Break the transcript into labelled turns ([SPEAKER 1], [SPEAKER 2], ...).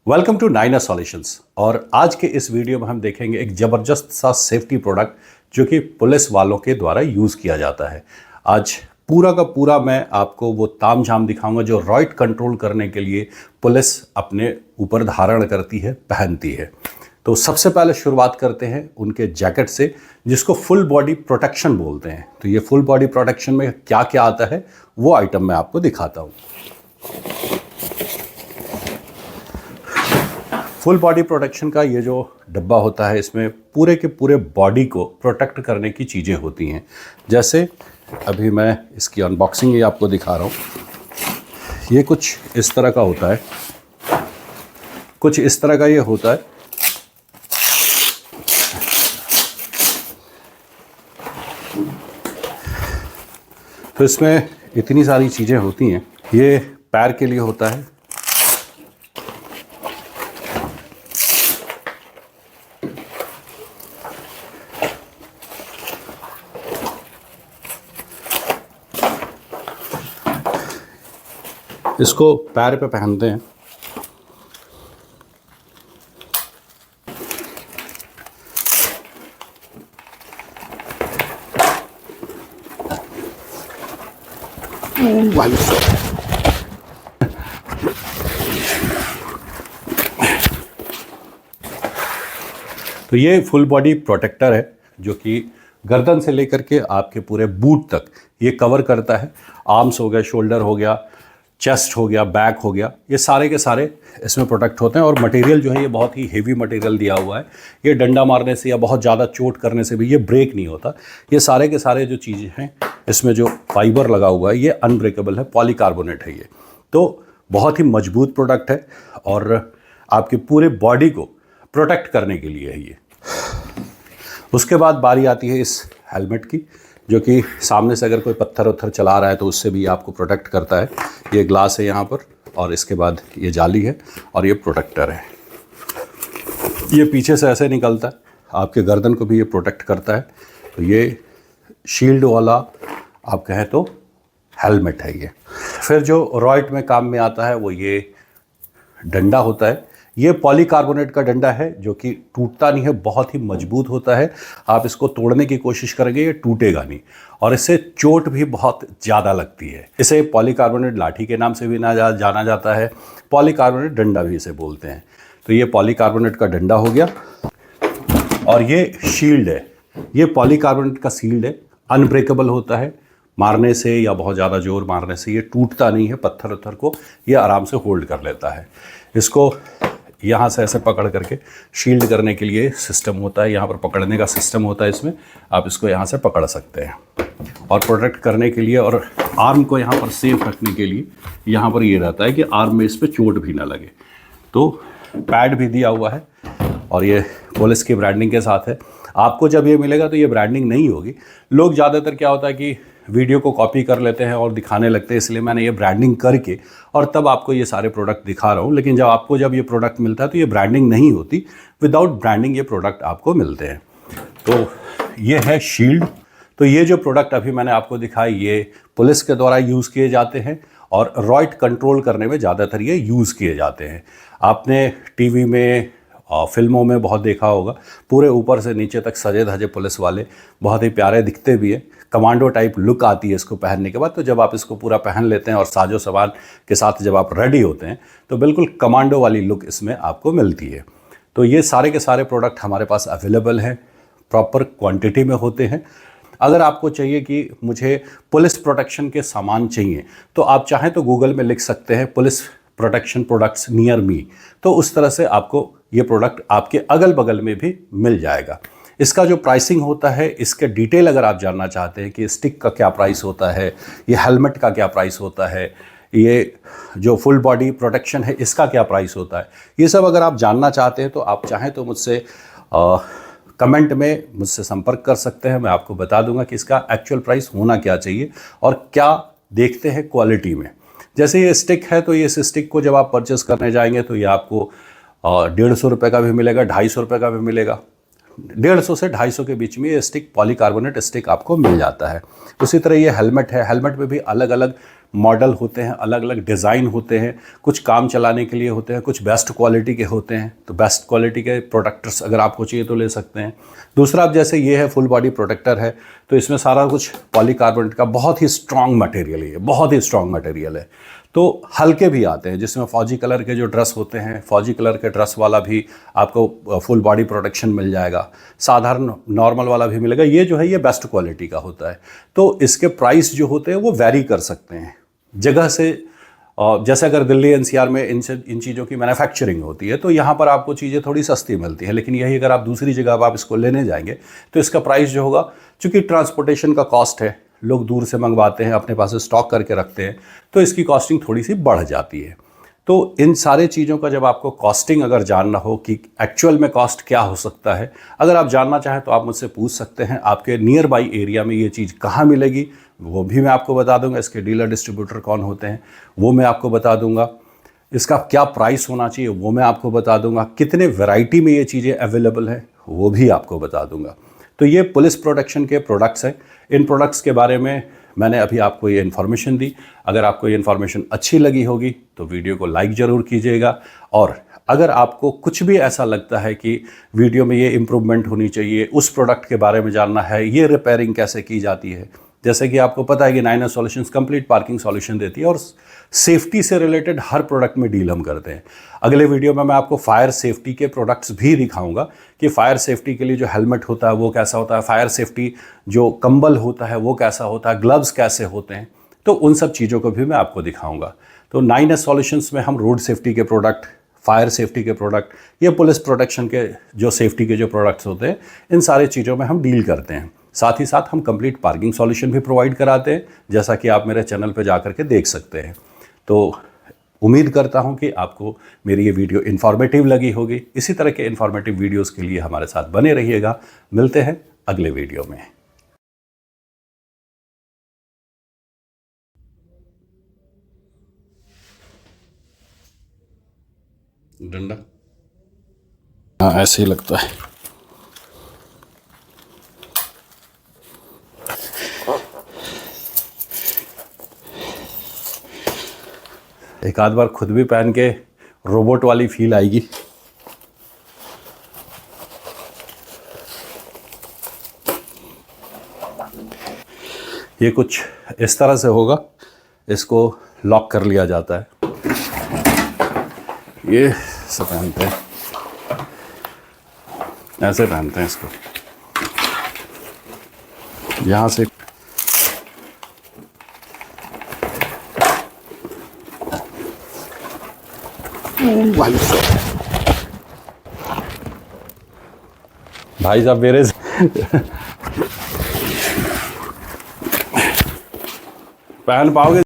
[SPEAKER 1] Welcome to Naina solutions. और आज के इस वीडियो में हम देखेंगे एक ज़बरदस्त सा सेफ्टी प्रोडक्ट जो कि पुलिस वालों के द्वारा यूज़ किया जाता है। आज पूरा का पूरा मैं आपको वो तामझाम दिखाऊंगा जो रॉयट कंट्रोल करने के लिए पुलिस अपने ऊपर धारण करती है, पहनती है। तो सबसे पहले शुरुआत करते हैं उनके जैकेट से, जिसको फुल बॉडी प्रोटेक्शन बोलते हैं। तो ये फुल बॉडी प्रोटेक्शन में क्या क्या आता है वो आइटम मैं आपको दिखाता हूँ। फुल बॉडी प्रोटेक्शन का ये जो डब्बा होता है, इसमें पूरे के पूरे बॉडी को प्रोटेक्ट करने की चीज़ें होती हैं। जैसे अभी मैं इसकी अनबॉक्सिंग ही आपको दिखा रहा हूँ। ये कुछ इस तरह का होता है, कुछ इस तरह का ये होता है। तो इसमें इतनी सारी चीज़ें होती हैं। ये पैर के लिए होता है, इसको पैर पे पहनते हैं। तो ये फुल बॉडी प्रोटेक्टर है जो कि गर्दन से लेकर के आपके पूरे बूट तक ये कवर करता है। आर्म्स हो गया, शोल्डर हो गया, चेस्ट हो गया, बैक हो गया, ये सारे के सारे इसमें प्रोटेक्ट होते हैं। और मटेरियल जो है ये बहुत ही हेवी मटेरियल दिया हुआ है। ये डंडा मारने से या बहुत ज़्यादा चोट करने से भी ये ब्रेक नहीं होता। ये सारे के सारे जो चीज़ें हैं, इसमें जो फाइबर लगा हुआ है ये अनब्रेकेबल है, पॉलीकार्बोनेट है ये। तो बहुत ही मजबूत प्रोडक्ट है और आपके पूरे बॉडी को प्रोटेक्ट करने के लिए है ये। उसके बाद बारी आती है इस हेलमेट की, जो कि सामने से अगर कोई पत्थर उत्थर चला रहा है तो उससे भी आपको प्रोटेक्ट करता है। ये ग्लास है यहाँ पर, और इसके बाद ये जाली है और ये प्रोटेक्टर है। ये पीछे से ऐसे निकलता है, आपके गर्दन को भी ये प्रोटेक्ट करता है। तो ये शील्ड वाला आप कहें तो हेलमेट है ये। फिर जो रॉयट में काम में आता है वो ये डंडा होता है। ये पॉलीकार्बोनेट का डंडा है जो कि टूटता नहीं है, बहुत ही मजबूत होता है। आप इसको तोड़ने की कोशिश करेंगे ये टूटेगा नहीं, और इससे चोट भी बहुत ज़्यादा लगती है। इसे पॉलीकार्बोनेट लाठी के नाम से भी जाना जाता है, पॉलीकार्बोनेट डंडा भी इसे बोलते हैं। तो ये पॉलीकार्बोनेट का डंडा हो गया। और ये शील्ड है, ये पॉलीकार्बोनेट का शील्ड है, अनब्रेकेबल होता है। मारने से या बहुत ज़्यादा जोर मारने से ये टूटता नहीं है, पत्थर उत्थर को ये आराम से होल्ड कर लेता है। इसको यहाँ से ऐसे पकड़ करके शील्ड करने के लिए सिस्टम होता है, यहाँ पर पकड़ने का सिस्टम होता है। इसमें आप इसको यहाँ से पकड़ सकते हैं, और प्रोटेक्ट करने के लिए और आर्म को यहाँ पर सेफ रखने के लिए यहाँ पर ये रहता है कि आर्म में इस पर चोट भी ना लगे। तो पैड भी दिया हुआ है और ये पुलिस की ब्रांडिंग के साथ है। आपको जब ये मिलेगा तो ये ब्रांडिंग नहीं होगी। लोग ज़्यादातर क्या होता है कि वीडियो को कॉपी कर लेते हैं और दिखाने लगते हैं, इसलिए मैंने ये ब्रांडिंग करके और तब आपको ये सारे प्रोडक्ट दिखा रहा हूँ। लेकिन जब ये प्रोडक्ट मिलता है तो ये ब्रांडिंग नहीं होती, विदाउट ब्रांडिंग ये प्रोडक्ट आपको मिलते हैं। तो ये है शील्ड। तो ये जो प्रोडक्ट अभी मैंने आपको दिखाई ये पुलिस के द्वारा यूज़ किए जाते हैं और रॉयट कंट्रोल करने में ज़्यादातर ये यूज़ किए जाते हैं। आपने टीवी में फिल्मों में बहुत देखा होगा, पूरे ऊपर से नीचे तक सजे धजे पुलिस वाले, बहुत ही प्यारे दिखते भी है। कमांडो टाइप लुक आती है इसको पहनने के बाद। तो जब आप इसको पूरा पहन लेते हैं और साजो सामान के साथ जब आप रेडी होते हैं तो बिल्कुल कमांडो वाली लुक इसमें आपको मिलती है। तो ये सारे के सारे प्रोडक्ट हमारे पास अवेलेबल हैं, प्रॉपर क्वांटिटी में होते हैं। अगर आपको चाहिए कि मुझे पुलिस प्रोटेक्शन के सामान चाहिए तो आप चाहें तो गूगल में लिख सकते हैं police protection products near me. तो उस तरह से आपको ये प्रोडक्ट आपके अगल बगल में भी मिल जाएगा। इसका जो प्राइसिंग होता है, इसके डिटेल अगर आप जानना चाहते हैं कि स्टिक का क्या प्राइस होता है, ये हेलमेट का क्या प्राइस होता है, ये जो फुल बॉडी प्रोटेक्शन है इसका क्या प्राइस होता है, ये सब अगर आप जानना चाहते हैं तो आप चाहें तो मुझसे कमेंट में मुझसे संपर्क कर सकते हैं। मैं आपको बता दूंगा कि इसका एक्चुअल प्राइस होना क्या चाहिए और क्या देखते हैं क्वालिटी में। जैसे ये स्टिक है तो ये स्टिक को जब आप परचेस करने जाएंगे तो ये आपको 150 रुपये का भी मिलेगा, 250 रुपये का भी मिलेगा। 150 से 250 के बीच में ये स्टिक, पॉलीकार्बोनेट स्टिक आपको मिल जाता है। उसी तरह ये हेलमेट है, हेलमेट में भी अलग अलग मॉडल होते हैं, अलग अलग डिज़ाइन होते हैं, कुछ काम चलाने के लिए होते हैं, कुछ बेस्ट क्वालिटी के होते हैं। तो बेस्ट क्वालिटी के प्रोटेक्टर्स अगर आपको चाहिए तो ले सकते हैं। दूसरा, अब जैसे ये है फुल बॉडी प्रोटेक्टर है, तो इसमें सारा कुछ पॉलीकार्बोनेट का बहुत ही स्ट्रॉन्ग मटेरियल है, बहुत ही स्ट्रॉन्ग मटेरियल है। तो हल्के भी आते हैं, जिसमें फौजी कलर के जो ड्रेस होते हैं, फौजी कलर के ड्रेस वाला भी आपको फुल बॉडी प्रोटेक्शन मिल जाएगा, साधारण नॉर्मल वाला भी मिलेगा। ये जो है ये बेस्ट क्वालिटी का होता है। तो इसके प्राइस जो होते हैं वो वैरी कर सकते हैं जगह से। जैसे अगर दिल्ली एनसीआर में इन चीज़ों की मैन्युफैक्चरिंग होती है तो यहाँ पर आपको चीज़ें थोड़ी सस्ती मिलती है, लेकिन यही अगर आप दूसरी जगह आप इसको लेने जाएंगे तो इसका प्राइस जो होगा, चूँकि ट्रांसपोर्टेशन का कॉस्ट है, लोग दूर से मंगवाते हैं, अपने पास स्टॉक करके रखते हैं, तो इसकी कॉस्टिंग थोड़ी सी बढ़ जाती है। तो इन सारे चीज़ों का जब आपको कॉस्टिंग अगर जानना हो कि एक्चुअल में कॉस्ट क्या हो सकता है, अगर आप जानना चाहें तो आप मुझसे पूछ सकते हैं। आपके नियर बाई एरिया में ये चीज़ कहाँ मिलेगी वो भी मैं आपको बता दूंगा। इसके डीलर डिस्ट्रीब्यूटर कौन होते हैं वो मैं आपको बता दूंगा। इसका क्या प्राइस होना चाहिए वो मैं आपको बता दूंगा। कितने वैरायटी में ये चीज़ें अवेलेबल हैं वो भी आपको बता दूंगा। तो ये पुलिस प्रोटेक्शन के प्रोडक्ट्स हैं। इन प्रोडक्ट्स के बारे में मैंने अभी आपको ये इन्फॉर्मेशन दी। अगर आपको ये इन्फॉर्मेशन अच्छी लगी होगी तो वीडियो को लाइक ज़रूर कीजिएगा, और अगर आपको कुछ भी ऐसा लगता है कि वीडियो में ये इम्प्रूवमेंट होनी चाहिए, उस प्रोडक्ट के बारे में जानना है, ये रिपेयरिंग कैसे की जाती है, जैसे कि आपको पता है कि 9S solutions complete parking solution देती है और सेफ्टी से रिलेटेड हर प्रोडक्ट में डील हम करते हैं। अगले वीडियो में मैं आपको फायर सेफ्टी के प्रोडक्ट्स भी दिखाऊंगा कि फायर सेफ्टी के लिए जो हेलमेट होता है वो कैसा होता है, फायर सेफ्टी जो कंबल होता है वो कैसा होता है, ग्लव्स कैसे होते हैं, तो उन सब चीज़ों को भी मैं आपको दिखाऊंगा। तो 9S सॉल्यूशंस में हम रोड सेफ्टी के प्रोडक्ट, फायर सेफ्टी के प्रोडक्ट, ये पुलिस प्रोटेक्शन के जो सेफ्टी के जो प्रोडक्ट्स होते हैं, इन सारे चीज़ों में हम डील करते हैं। साथ ही साथ हम कंप्लीट पार्किंग सॉल्यूशन भी प्रोवाइड कराते हैं, जैसा कि आप मेरे चैनल पर जाकर के देख सकते हैं। तो उम्मीद करता हूं कि आपको मेरी ये वीडियो इन्फॉर्मेटिव लगी होगी। इसी तरह के इन्फॉर्मेटिव वीडियोस के लिए हमारे साथ बने रहिएगा। मिलते हैं अगले वीडियो में। डंडा हाँ ऐसे ही लगता है। एक आध बार खुद भी पहन के रोबोट वाली फील आएगी। ये कुछ इस तरह से होगा, इसको लॉक कर लिया जाता है। ये सब पहनते हैं, ऐसे पहनते हैं इसको, यहाँ से भाई साहब मेरे पहन पाओगे?